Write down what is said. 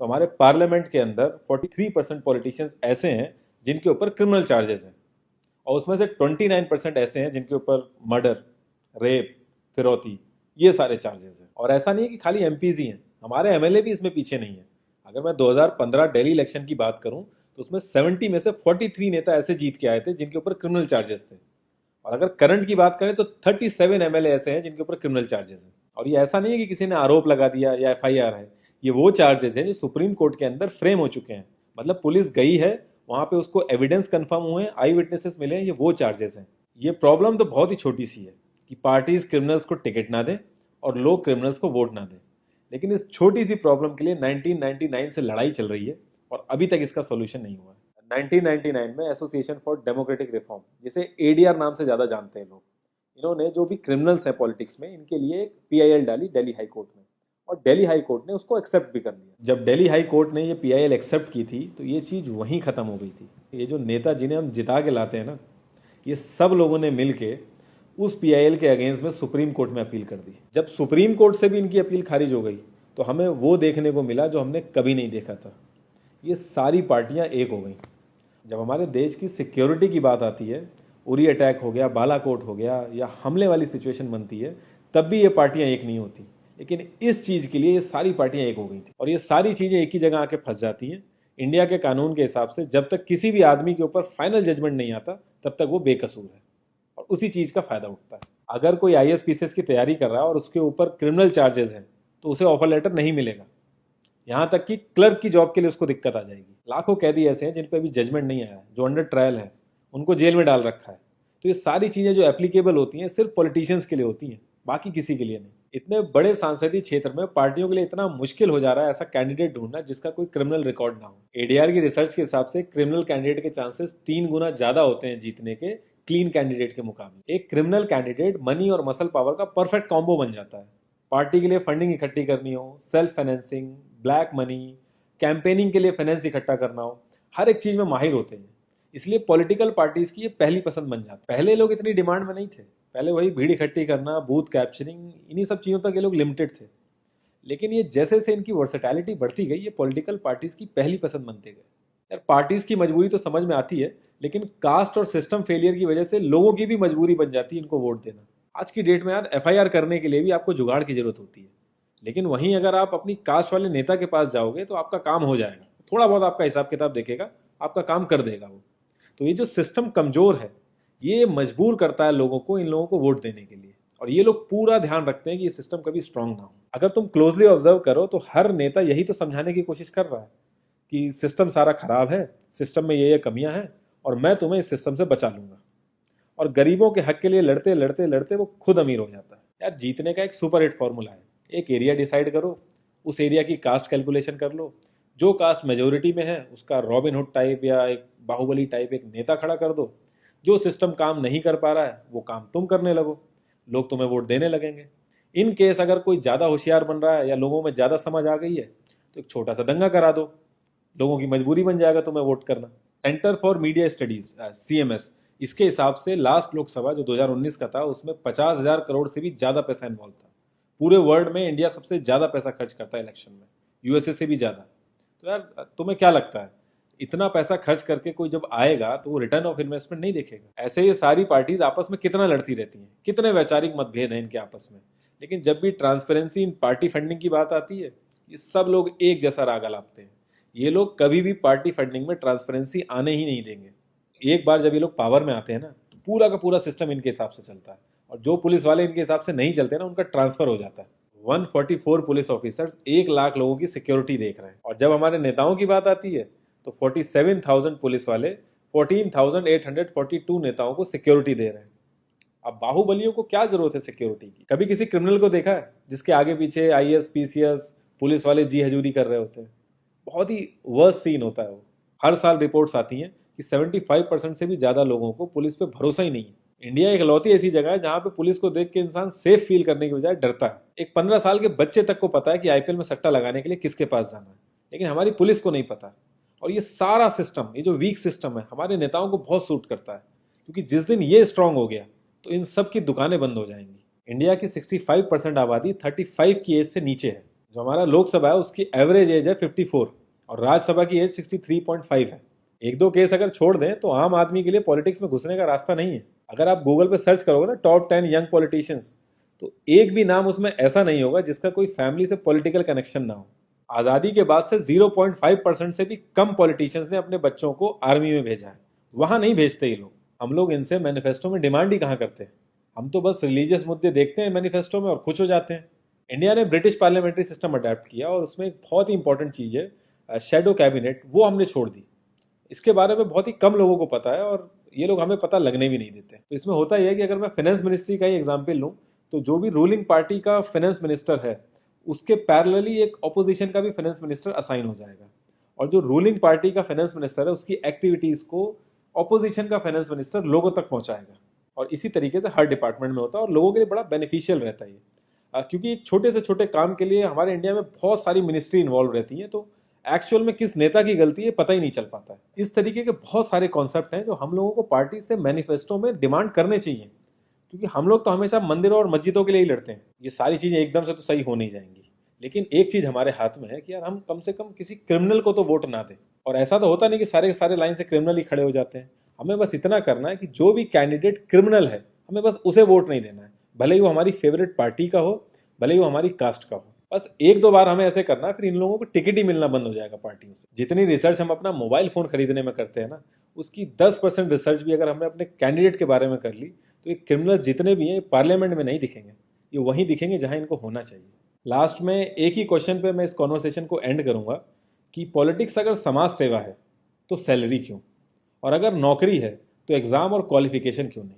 तो हमारे पार्लियामेंट के अंदर 43% पॉलिटिशियंस ऐसे हैं जिनके ऊपर क्रिमिनल चार्जेस हैं, और उसमें से 29% ऐसे हैं जिनके ऊपर मर्डर, रेप, फिरौती, ये सारे चार्जेस हैं। और ऐसा नहीं है कि खाली एमपीज ही हैं, हमारे एमएलए भी इसमें पीछे नहीं है। अगर मैं 2015 दिल्ली इलेक्शन की बात करूं तो उसमें 70 में से 43 नेता ऐसे जीत के आए थे जिनके ऊपर क्रिमिनल चार्जेस थे। और अगर करंट की बात करें तो 37 एमएलए ऐसे हैं जिनके ऊपर क्रिमिनल चार्जेस हैं। और ये ऐसा नहीं है कि किसी ने आरोप लगा दिया या एफआईआर है, ये वो चार्जेस हैं जो सुप्रीम कोर्ट के अंदर फ्रेम हो चुके हैं। मतलब पुलिस गई है वहां पे, उसको एविडेंस कंफर्म हुए हैं, आई विटनेसेस मिले हैं, ये वो चार्जेस हैं। ये प्रॉब्लम तो बहुत ही छोटी सी है कि पार्टीज क्रिमिनल्स को टिकट ना दें और लोग क्रिमिनल्स को वोट ना दें। लेकिन इस छोटी सी प्रॉब्लम के लिए 1999 से लड़ाई चल रही है और अभी तक इसका सॉल्यूशन नहीं हुआ है। 1999 में एसोसिएशन फॉर डेमोक्रेटिक रिफॉर्म, जिसे एडीआर नाम से ज़्यादा जानते हैं लोग, इन्होंने जो भी क्रिमिनल्स हैं पॉलिटिक्स में, इनके लिए एक पीआईएल डाली दिल्ली हाई कोर्ट में, और दिल्ली हाई कोर्ट ने उसको एक्सेप्ट भी कर लिया। जब दिल्ली हाई कोर्ट ने ये पीआईएल एक्सेप्ट की थी तो ये चीज़ वहीं ख़त्म हो गई थी। ये जो नेता जिन्हें हम जिता के लाते हैं ना, ये सब लोगों ने मिल के उस पीआईएल के अगेंस्ट में सुप्रीम कोर्ट में अपील कर दी। जब सुप्रीम कोर्ट से भी इनकी अपील खारिज हो गई तो हमें वो देखने को मिला जो हमने कभी नहीं देखा था, ये सारी पार्टियां एक हो गई। जब हमारे देश की सिक्योरिटी की बात आती है, उरी अटैक हो गया, बालाकोट हो गया, या हमले वाली सिचुएशन बनती है, तब भी ये पार्टियां एक नहीं होती। लेकिन इस चीज़ के लिए ये सारी पार्टियां एक हो गई थी, और ये सारी चीज़ें एक ही जगह आके फंस जाती हैं। इंडिया के कानून के हिसाब से जब तक किसी भी आदमी के ऊपर फाइनल जजमेंट नहीं आता तब तक वो बेकसूर है, और उसी चीज़ का फायदा उठता है। अगर कोई आईएएस की तैयारी कर रहा है और उसके ऊपर क्रिमिनल चार्जेस हैं तो उसे ऑफर लेटर नहीं मिलेगा। यहाँ तक कि क्लर्क की जॉब के लिए उसको दिक्कत आ जाएगी। लाखों कैदी ऐसे हैं जिन पर अभी जजमेंट नहीं आया है, जो अंडर ट्रायल है, उनको जेल में डाल रखा है। तो ये सारी चीज़ें जो एप्लीकेबल होती हैं सिर्फ पॉलिटिशियंस के लिए होती हैं, बाकी किसी के लिए नहीं। इतने बड़े सांसदीय क्षेत्र में पार्टियों के लिए इतना मुश्किल हो जा रहा है ऐसा कैंडिडेट ढूंढना जिसका कोई क्रिमिनल रिकॉर्ड ना हो। एडीआर की रिसर्च के हिसाब से क्रिमिनल कैंडिडेट के चांसेस 3 गुना ज्यादा होते हैं जीतने के क्लीन कैंडिडेट के मुकाबले। एक क्रिमिनल कैंडिडेट मनी और मसल पावर का परफेक्ट कॉम्बो बन जाता है। पार्टी के लिए फंडिंग इकट्ठी करनी हो, self financing, black money, campaigning के लिए फाइनेंस इकट्ठा करना हो, हर एक चीज में माहिर होते हैं। इसलिए पॉलिटिकल पार्टीज की ये पहली पसंद बन जाती है। पहले लोग इतनी डिमांड में नहीं थे, पहले वही भीड़ इकट्ठी करना, बूथ कैप्चरिंग, इन्हीं सब चीज़ों तक ये लोग लिमिटेड थे। लेकिन ये जैसे जैसे इनकी वर्सेटैलिटी बढ़ती गई, ये पॉलिटिकल पार्टीज की पहली पसंद बनते गए। यार पार्टीज की मजबूरी तो समझ में आती है, लेकिन कास्ट और सिस्टम फेलियर की वजह से लोगों की भी मजबूरी बन जाती है इनको वोट देना। आज की डेट में यार एफआईआर करने के लिए भी आपको जुगाड़ की जरूरत होती है, लेकिन वहीं अगर आप अपनी कास्ट वाले नेता के पास जाओगे तो आपका काम हो जाएगा, थोड़ा बहुत आपका हिसाब किताब देखेगा, आपका काम कर देगा वो। तो ये जो सिस्टम कमजोर है, ये मजबूर करता है लोगों को इन लोगों को वोट देने के लिए, और ये लोग पूरा ध्यान रखते हैं कि ये सिस्टम कभी स्ट्रांग ना हो। अगर तुम क्लोजली ऑब्जर्व करो तो हर नेता यही तो समझाने की कोशिश कर रहा है कि सिस्टम सारा खराब है, सिस्टम में ये कमियां हैं, और मैं तुम्हें इस सिस्टम से बचा लूंगा। और गरीबों के हक के लिए लड़ते लड़ते लड़ते वो खुद अमीर हो जाता है। यार जीतने का एक सुपर हिट फॉर्मूला है, एक एरिया डिसाइड करो, उस एरिया की कास्ट कैलकुलेशन कर लो, जो कास्ट मेजोरिटी में है उसका रॉबिन हुड टाइप या एक बाहुबली टाइप एक नेता खड़ा कर दो। जो सिस्टम काम नहीं कर पा रहा है वो काम तुम करने लगो, लोग तुम्हें वोट देने लगेंगे। इन केस अगर कोई ज़्यादा होशियार बन रहा है या लोगों में ज़्यादा समझ आ गई है तो एक छोटा सा दंगा करा दो, लोगों की मजबूरी बन जाएगा तुम्हें वोट करना। Centre for media studies CMS, इसके हिसाब से लास्ट लोकसभा जो 2019 का था उसमें 50,000 करोड़ से भी ज़्यादा पैसा इन्वॉल्व था। पूरे वर्ल्ड में इंडिया सबसे ज़्यादा पैसा खर्च करता है इलेक्शन में, यूएसए से भी ज़्यादा। तो यार तुम्हें क्या लगता है, इतना पैसा खर्च करके कोई जब आएगा तो वो रिटर्न ऑफ इन्वेस्टमेंट नहीं देखेगा? ऐसे ये सारी पार्टीज आपस में कितना लड़ती रहती हैं, कितने वैचारिक मतभेद हैं इनके आपस में, लेकिन जब भी ट्रांसपेरेंसी इन पार्टी फंडिंग की बात आती है ये सब लोग एक जैसा राग अलापते हैं। ये लोग कभी भी पार्टी फंडिंग में ट्रांसपेरेंसी आने ही नहीं देंगे। एक बार जब ये लोग पावर में आते हैं ना तो पूरा का पूरा सिस्टम इनके हिसाब से चलता है, और जो पुलिस वाले इनके हिसाब से नहीं चलते ना उनका ट्रांसफर हो जाता है। 144 पुलिस ऑफिसर्स 1 लाख लोगों की सिक्योरिटी देख रहे हैं, और जब हमारे नेताओं की बात आती है तो 47,000 पुलिस वाले 14,842 नेताओं को सिक्योरिटी दे रहे हैं। अब बाहुबलियों को क्या जरूरत है सिक्योरिटी की? कभी किसी क्रिमिनल को देखा है जिसके आगे पीछे आईएएस पीसीएस पुलिस वाले जी हजूरी कर रहे होते हैं? बहुत ही वर्स्ट सीन होता है वो। हर साल रिपोर्ट्स आती हैं कि 75% से भी ज्यादा लोगों को पुलिस पे भरोसा ही नहीं है। इंडिया एक लौती ऐसी जगह है जहां पे पुलिस को देख के इंसान सेफ फील करने की बजाय डरता है। एक 15 साल के बच्चे तक को पता है कि आईपीएल में सट्टा लगाने के लिए किसके पास जाना है, लेकिन हमारी पुलिस को नहीं पता। और ये सारा सिस्टम, ये जो वीक सिस्टम है, हमारे नेताओं को बहुत सूट करता है, क्योंकि जिस दिन ये स्ट्रांग हो गया तो इन सब की दुकानें बंद हो जाएंगी। इंडिया की 65% आबादी 35 की एज से नीचे है, जो हमारा लोकसभा है उसकी एवरेज एज है 54 और राज्यसभा की एज 63.5 है। एक दो केस अगर छोड़ दें तो आम आदमी के लिए पॉलिटिक्स में घुसने का रास्ता नहीं है। अगर आप गूगल पे सर्च करोगे ना टॉप 10 यंग पॉलिटिशियंस, तो एक भी नाम उसमें ऐसा नहीं होगा जिसका कोई फैमिली से पॉलिटिकल कनेक्शन ना हो। आज़ादी के बाद से 0.5% से भी कम पॉलिटिशियंस ने अपने बच्चों को आर्मी में भेजा है। वहां नहीं भेजते ये लोग। हम लोग इनसे मैनिफेस्टो में डिमांड ही कहाँ करते हैं। हम तो बस रिलीजियस मुद्दे देखते हैं मैनिफेस्टो में और खुश हो जाते हैं। इंडिया ने ब्रिटिश पार्लियामेंट्री सिस्टम अडेप्ट किया और उसमें एक बहुत ही इंपॉर्टेंट चीज़ है शेडो कैबिनेट, वो हमने छोड़ दी। इसके बारे में बहुत ही कम लोगों को पता है और ये लोग हमें पता लगने भी नहीं देते। तो इसमें होता यह है कि अगर मैं फाइनेंस मिनिस्ट्री का ही एग्जाम्पल लूँ तो जो भी रूलिंग पार्टी का फाइनेंस मिनिस्टर है उसके पैरेलली एक ऑपोजिशन का भी फाइनेंस मिनिस्टर असाइन हो जाएगा और जो रूलिंग पार्टी का फाइनेंस मिनिस्टर है उसकी एक्टिविटीज़ को ऑपोजिशन का फाइनेंस मिनिस्टर लोगों तक पहुंचाएगा। और इसी तरीके से हर डिपार्टमेंट में होता है और लोगों के लिए बड़ा बेनिफिशियल रहता है ये। क्योंकि एक छोटे से छोटे काम के लिए हमारे इंडिया में बहुत सारी मिनिस्ट्री इन्वॉल्व रहती हैं, तो एक्चुअल में किस नेता की गलती है पता ही नहीं चल पाता है। इस तरीके के बहुत सारे कॉन्सेप्ट हैं जो हम लोगों को पार्टी से मैनिफेस्टो में डिमांड करने चाहिए, क्योंकि हम लोग तो हमेशा मंदिरों और मस्जिदों के लिए ही लड़ते हैं। ये सारी चीज़ें एकदम से तो सही हो नहीं जाएंगी, लेकिन एक चीज़ हमारे हाथ में है कि यार हम कम से कम किसी क्रिमिनल को तो वोट ना दें। और ऐसा तो होता नहीं कि सारे सारे लाइन से क्रिमिनल ही खड़े हो जाते हैं। हमें बस इतना करना है कि जो भी कैंडिडेट क्रिमिनल है हमें बस उसे वोट नहीं देना है, भले ही वो हमारी फेवरेट पार्टी का हो, भले ही वो हमारी कास्ट का हो। बस एक दो बार हमें ऐसे करना है, फिर इन लोगों को टिकट ही मिलना बंद हो जाएगा पार्टियों से। जितनी रिसर्च हम अपना मोबाइल फोन खरीदने में करते हैं ना, उसकी 10% रिसर्च भी अगर हमने अपने कैंडिडेट के बारे में कर ली तो ये क्रिमिनल जितने भी हैं ये पार्लियामेंट में नहीं दिखेंगे, ये वहीं दिखेंगे जहां इनको होना चाहिए। लास्ट में एक ही क्वेश्चन पे मैं इस कॉन्वर्सेशन को एंड करूंगा कि पॉलिटिक्स अगर समाज सेवा है तो सैलरी क्यों, और अगर नौकरी है तो एग्जाम और क्वालिफिकेशन क्यों नहीं।